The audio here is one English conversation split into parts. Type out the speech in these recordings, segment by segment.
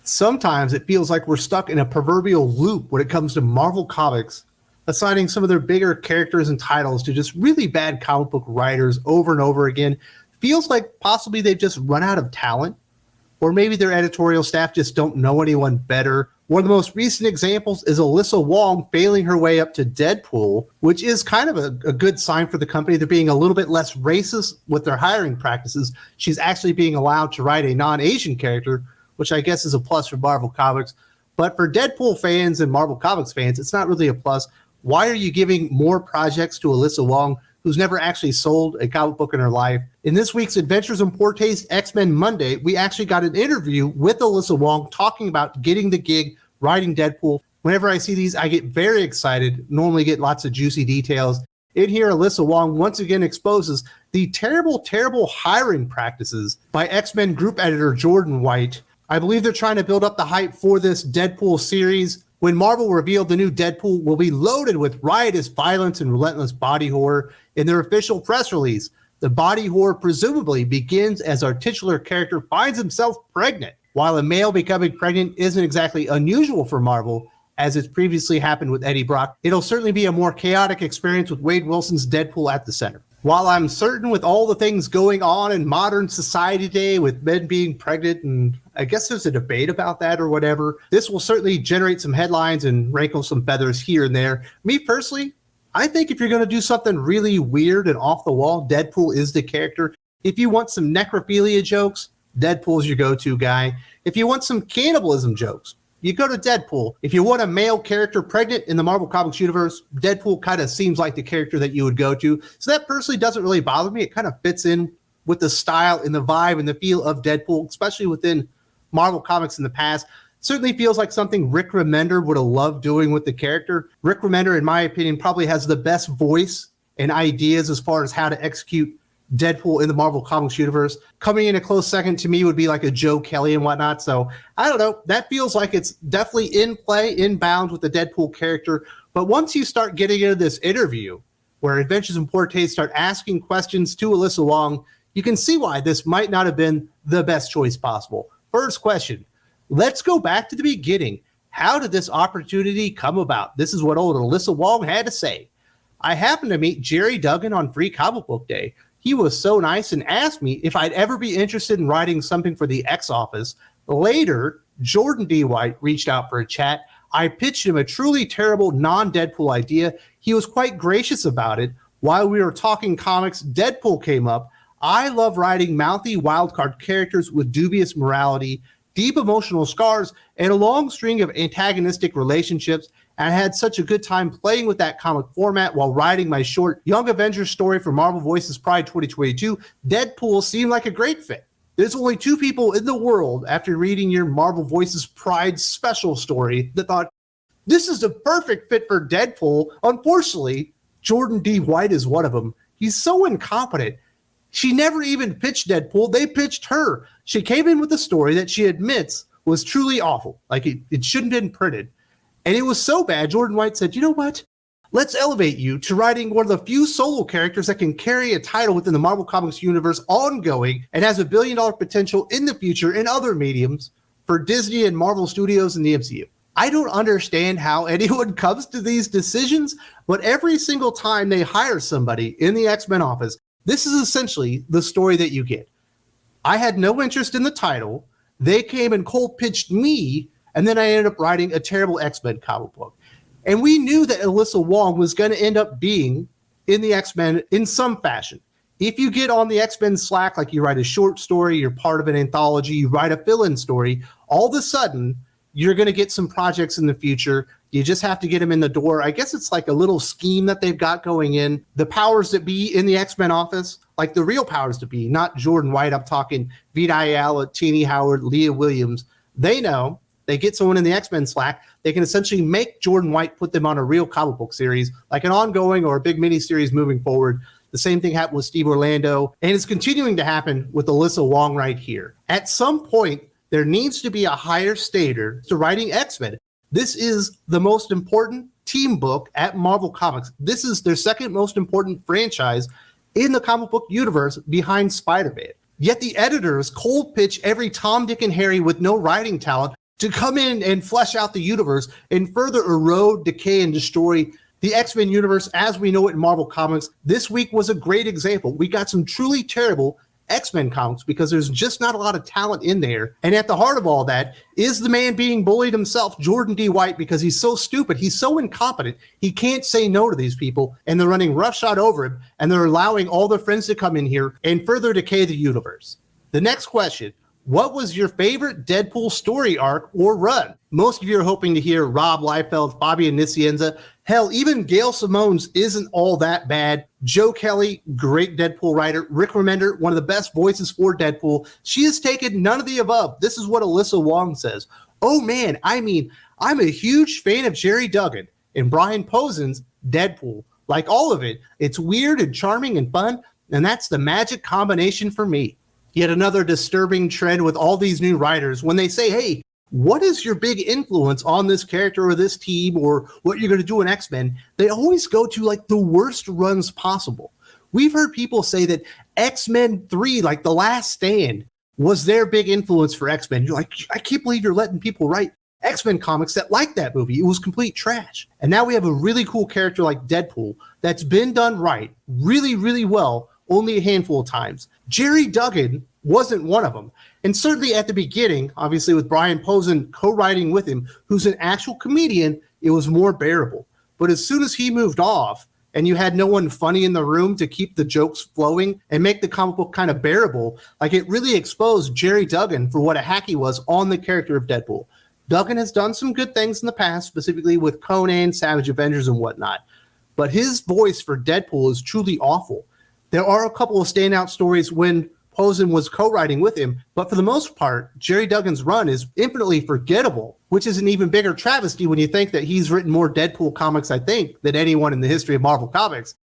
Sometimes it feels like we're stuck in a proverbial loop when it comes to Marvel Comics, assigning some of their bigger characters and titles to just really bad comic book writers over and over again. Feels like possibly they've just run out of talent, or maybe their editorial staff just don't know anyone better. One of the most recent examples is Alyssa Wong failing her way up to Deadpool, which is kind of a good sign for the company. They're being a little bit less racist with their hiring practices. She's actually being allowed to write a non-Asian character, which I guess is a plus for Marvel Comics. But for Deadpool fans and Marvel Comics fans, it's not really a plus. Why are you giving more projects to Alyssa Wong, who's never actually sold a comic book in her life? In this week's Adventures in Poor Taste X-Men Monday, we actually got an interview with Alyssa Wong talking about getting the gig writing Deadpool. Whenever I see these, I get very excited, normally get lots of juicy details. In here, Alyssa Wong once again exposes the terrible, terrible hiring practices by X-Men group editor Jordan White. I believe they're trying to build up the hype for this Deadpool series. When Marvel revealed the new Deadpool will be loaded with riotous violence and relentless body horror in their official press release, the body horror presumably begins as our titular character finds himself pregnant. While a male becoming pregnant isn't exactly unusual for Marvel, as it's previously happened with Eddie Brock, it'll certainly be a more chaotic experience with Wade Wilson's Deadpool at the center. While I'm certain with all the things going on in modern society today with men being pregnant, and I guess there's a debate about that or whatever, this will certainly generate some headlines and rankle some feathers here and there. Me personally, I think if you're going to do something really weird and off the wall, Deadpool is the character. If you want some necrophilia jokes, Deadpool's your go-to guy. If you want some cannibalism jokes, you go to Deadpool. If you want a male character pregnant in the Marvel Comics universe, Deadpool kind of seems like the character that you would go to. So that personally doesn't really bother me. It kind of fits in with the style and the vibe and the feel of Deadpool, especially within Marvel Comics in the past. Certainly feels like something Rick Remender would have loved doing with the character. Rick Remender, in my opinion, probably has the best voice and ideas as far as how to execute Deadpool in the Marvel Comics universe. Coming in a close second to me would be like a Joe Kelly and whatnot. So I don't know. That feels like it's definitely in play, in bounds with the Deadpool character. But once you start getting into this interview where Adventures in Poor Taste start asking questions to Alyssa Wong, you can see why this might not have been the best choice possible. First question, let's go back to the beginning. How did this opportunity come about? This is what old Alyssa Wong had to say. I happened to meet Jerry Duggan on Free Comic Book Day. He was so nice and asked me if I'd ever be interested in writing something for the X Office. Later, Jordan D. White reached out for a chat. I pitched him a truly terrible non-Deadpool idea. He was quite gracious about it. While we were talking comics, Deadpool came up. I love writing mouthy wildcard characters with dubious morality, deep emotional scars, and a long string of antagonistic relationships. And I had such a good time playing with that comic format while writing my short Young Avengers story for Marvel Voices Pride 2022. Deadpool seemed like a great fit. There's only two people in the world after reading your Marvel Voices Pride special story that thought, this is the perfect fit for Deadpool. Unfortunately, Jordan D. White is one of them. He's so incompetent. She never even pitched Deadpool. They pitched her. She came in with a story that she admits was truly awful. Like it shouldn't have been printed. And it was so bad, Jordan White said, you know what? Let's elevate you to writing one of the few solo characters that can carry a title within the Marvel Comics universe ongoing and has $1 billion potential in the future in other mediums for Disney and Marvel Studios and the MCU. I don't understand how anyone comes to these decisions, but every single time they hire somebody in the X-Men office, this is essentially the story that you get. I had no interest in the title. They came and cold pitched me, and then I ended up writing a terrible X-Men comic book. And we knew that Alyssa Wong was going to end up being in the X-Men in some fashion. If you get on the X-Men Slack, like you write a short story, you're part of an anthology, you write a fill-in story, all of a sudden, you're going to get some projects in the future. You just have to get them in the door. I guess it's like a little scheme that they've got going in. The powers that be in the X-Men office, like the real powers to be, not Jordan White. I'm talking Vita Ayala, Teenie Howard, Leah Williams. They know. They get someone in the X-Men Slack, they can essentially make Jordan White put them on a real comic book series, like an ongoing or a big mini-series moving forward. The same thing happened with Steve Orlando, and it's continuing to happen with Alyssa Wong right here. At some point, there needs to be a higher standard to writing X-Men. This is the most important team book at Marvel Comics. This is their second most important franchise in the comic book universe behind Spider-Man. Yet the editors cold pitch every Tom, Dick, and Harry with no writing talent to come in and flesh out the universe and further erode, decay, and destroy the X-Men universe as we know it in Marvel Comics. This week was a great example. We got some truly terrible X-Men comics because there's just not a lot of talent in there. And at the heart of all that is the man being bullied himself, Jordan D. White, because he's so stupid. He's so incompetent. He can't say no to these people. And they're running roughshod over him. And they're allowing all their friends to come in here and further decay the universe. The next question. What was your favorite Deadpool story arc or run? Most of you are hoping to hear Rob Liefeld, Fabian Nicienza. Hell, even Gail Simone's isn't all that bad. Joe Kelly, great Deadpool writer. Rick Remender, one of the best voices for Deadpool. She has taken none of the above. This is what Alyssa Wong says. Oh man, I'm a huge fan of Jerry Duggan and Brian Posen's Deadpool. Like all of it, it's weird and charming and fun, and that's the magic combination for me. Yet another disturbing trend with all these new writers when they say, hey, what is your big influence on this character or this team or what you're going to do in X-Men? They always go to like the worst runs possible. We've heard people say that X-Men 3, like The Last Stand, was their big influence for X-Men. You're like, I can't believe you're letting people write X-Men comics that like that movie. It was complete trash. And now we have a really cool character like Deadpool that's been done right, really, really well, only a handful of times. Jerry Duggan wasn't one of them. And certainly at the beginning, obviously with Brian Posen co-writing with him, who's an actual comedian, it was more bearable. But as soon as he moved off and you had no one funny in the room to keep the jokes flowing and make the comic book kind of bearable, like it really exposed Jerry Duggan for what a hack he was on the character of Deadpool. Duggan has done some good things in the past, specifically with Conan, Savage Avengers, and whatnot. But his voice for Deadpool is truly awful. There are a couple of standout stories when Posen was co-writing with him, but for the most part, Jerry Duggan's run is infinitely forgettable, which is an even bigger travesty when you think that he's written more Deadpool comics, I think, than anyone in the history of Marvel Comics.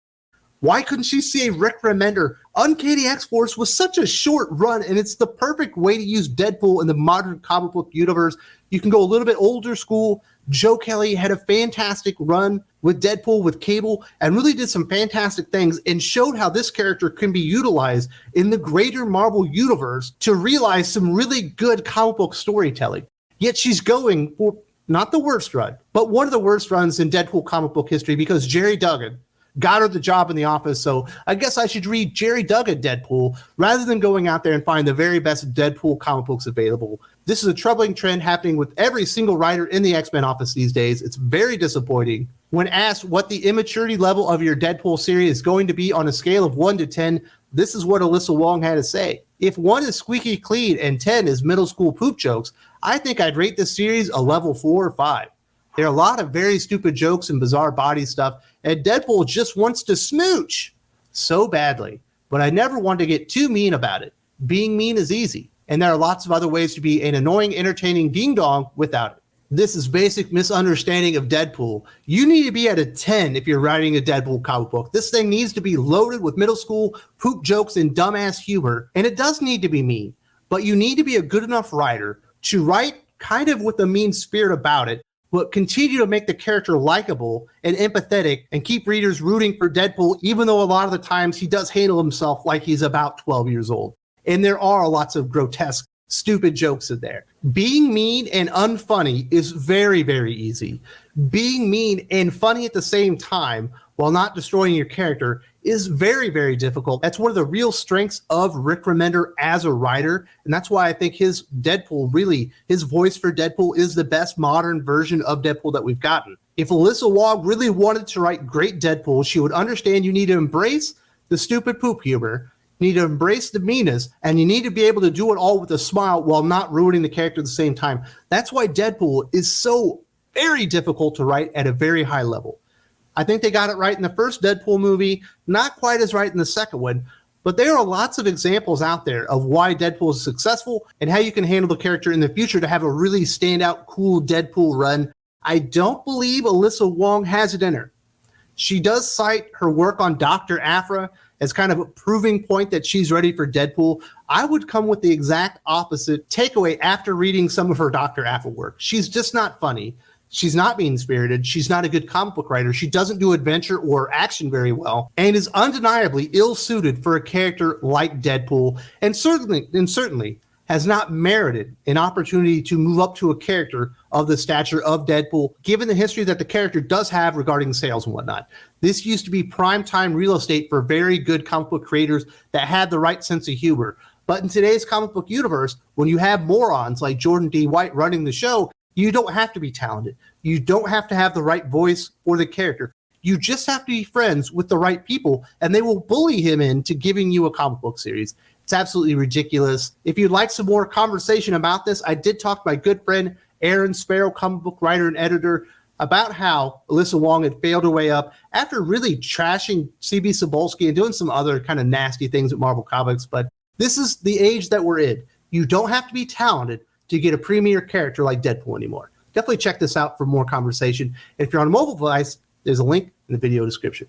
Why couldn't you see Rick Remender? Uncanny X-Force was such a short run, and it's the perfect way to use Deadpool in the modern comic book universe. You can go a little bit older school. Joe Kelly had a fantastic run with Deadpool, with Cable, and really did some fantastic things and showed how this character can be utilized in the greater Marvel universe to realize some really good comic book storytelling. Yet she's going for not the worst run, but one of the worst runs in Deadpool comic book history because Jerry Duggan got her the job in the office. So I guess I should read Jerry Duggan Deadpool rather than going out there and find the very best Deadpool comic books available. This is a troubling trend happening with every single writer in the X-Men office these days. It's very disappointing. When asked what the immaturity level of your Deadpool series is going to be on a scale of 1 to 10, this is what Alyssa Wong had to say. If 1 is squeaky clean and 10 is middle school poop jokes, I think I'd rate this series a level 4 or 5. There are a lot of very stupid jokes and bizarre body stuff, and Deadpool just wants to smooch so badly. But I never want to get too mean about it. Being mean is easy, and there are lots of other ways to be an annoying, entertaining ding-dong without it. This is basic misunderstanding of Deadpool. You need to be at a 10 if you're writing a Deadpool comic book. This thing needs to be loaded with middle school poop jokes and dumbass humor, and it does need to be mean. But you need to be a good enough writer to write kind of with a mean spirit about it, but continue to make the character likable and empathetic and keep readers rooting for Deadpool, even though a lot of the times he does handle himself like he's about 12 years old. And there are lots of grotesque, stupid jokes in there. Being mean and unfunny is very, very easy. Being mean and funny at the same time while not destroying your character is very, very difficult. That's one of the real strengths of Rick Remender as a writer. And that's why I think his Deadpool, really, his voice for Deadpool is the best modern version of Deadpool that we've gotten. If Alyssa Wong really wanted to write great Deadpool, she would understand you need to embrace the stupid poop humor, you need to embrace the meanness, and you need to be able to do it all with a smile while not ruining the character at the same time. That's why Deadpool is so very difficult to write at a very high level. I think they got it right in the first Deadpool movie, not quite as right in the second one, but there are lots of examples out there of why Deadpool is successful and how you can handle the character in the future to have a really standout, cool Deadpool run. I don't believe Alyssa Wong has it in her. She does cite her work on Dr. Aphra as kind of a proving point that she's ready for Deadpool. I would come with the exact opposite takeaway after reading some of her Dr. Aphra work. She's just not funny. She's not mean-spirited. She's not a good comic book writer. She doesn't do adventure or action very well and is undeniably ill-suited for a character like Deadpool and certainly has not merited an opportunity to move up to a character of the stature of Deadpool, given the history that the character does have regarding sales and whatnot. This used to be prime-time real estate for very good comic book creators that had the right sense of humor. But in today's comic book universe, when you have morons like Jordan D. White running the show, you don't have to be talented. You don't have to have the right voice for the character. You just have to be friends with the right people, and they will bully him into giving you a comic book series. It's absolutely ridiculous. If you'd like some more conversation about this, I did talk to my good friend Aaron Sparrow, comic book writer and editor, about how Alyssa Wong had failed her way up after really trashing C.B. Cebulski and doing some other kind of nasty things at Marvel Comics. But this is the age that we're in. You don't have to be talented to get a premier character like Deadpool anymore. Definitely check this out for more conversation. If you're on a mobile device, there's a link in the video description.